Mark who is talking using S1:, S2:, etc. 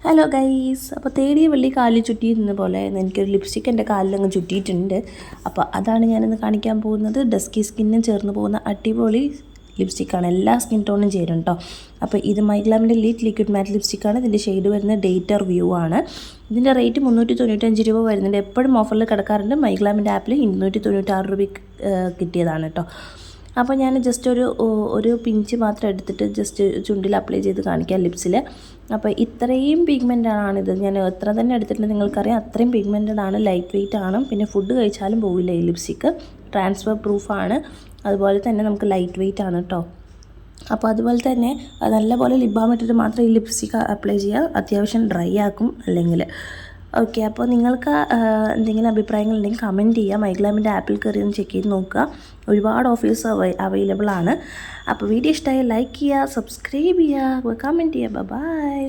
S1: Hello guys, അപ്പോൾ തേടിയ വെള്ളി കാലിൽ ചുറ്റിയിരുന്ന പോലെ എനിക്കൊരു ലിപ്സ്റ്റിക്ക് എൻ്റെ കാലിലങ്ങ് ചുറ്റിയിട്ടുണ്ട്. അപ്പോൾ അതാണ് ഞാനിന്ന് കാണിക്കാൻ പോകുന്നത്. ഡസ്കി സ്കിന്നിന് ചേർന്ന് പോകുന്ന അടിപൊളി ലിപ്സ്റ്റിക്കാണ്. എല്ലാ സ്കിൻ ടോണും ചേരും കേട്ടോ. അപ്പോൾ ഇത് മൈഗ്ലാമിൻ്റെ ലിക്വിഡ് മാറ്റ് ലിപ്സ്റ്റിക്കാണ്. ഇതിൻ്റെ ഷെയ്ഡ് വരുന്നത് ഡേറ്റർ വ്യൂ ആണ്. ഇതിൻ്റെ റേറ്റ് 395 രൂപ വരുന്നുണ്ട്. എപ്പോഴും ഓഫറിൽ കിടക്കാറുണ്ട്. മൈഗ്ലാമിൻ്റെ ആപ്പിൽ 296 രൂപയ്ക്ക് കിട്ടിയതാണ് കേട്ടോ. അപ്പോൾ ഞാൻ ജസ്റ്റ് ഒരു പിഞ്ച് മാത്രം എടുത്തിട്ട് ജസ്റ്റ് ചുണ്ടിൽ അപ്ലൈ ചെയ്ത് കാണിക്കാം ലിപ്സിൽ. അപ്പോൾ ഇത്രയും പിഗ്മെൻ്റാണിത്. ഞാൻ എത്ര തന്നെ എടുത്തിട്ടുണ്ട് നിങ്ങൾക്കറിയാം. അത്രയും പിഗ്മെൻറ്റഡ് ആണ്, ലൈറ്റ് വെയിറ്റ് ആണ്. പിന്നെ ഫുഡ് കഴിച്ചാലും പോവില്ല ഈ ലിപ്സ്റ്റിക്ക്. ട്രാൻസ്ഫർ പ്രൂഫാണ്. അതുപോലെ തന്നെ നമുക്ക് ലൈറ്റ് വെയിറ്റ് ആണ് കേട്ടോ. അപ്പോൾ അതുപോലെ തന്നെ നല്ലപോലെ ലിപ് ബാം ഇട്ടിട്ട് മാത്രം ഈ ലിപ്സ്റ്റിക്ക് അപ്ലൈ ചെയ്യുക. അത്യാവശ്യം ഡ്രൈ ആക്കും അല്ലെങ്കിൽ. ഓക്കെ, അപ്പോൾ നിങ്ങൾക്ക് എന്തെങ്കിലും അഭിപ്രായങ്ങളുണ്ടെങ്കിൽ കമൻറ്റ് ചെയ്യുക. മൈഗ്ലാമിൻ്റെ ആപ്പിൽ കയറി ഒന്ന് ചെക്ക് ചെയ്ത് നോക്കുക. ഒരുപാട് ഓഫേഴ്സ് അവൈലബിൾ ആണ്. അപ്പോൾ വീഡിയോ ഇഷ്ടമായി ലൈക്ക് ചെയ്യുക, സബ്സ്ക്രൈബ് ചെയ്യുക, കമൻറ്റ് ചെയ്യുക. ബൈ.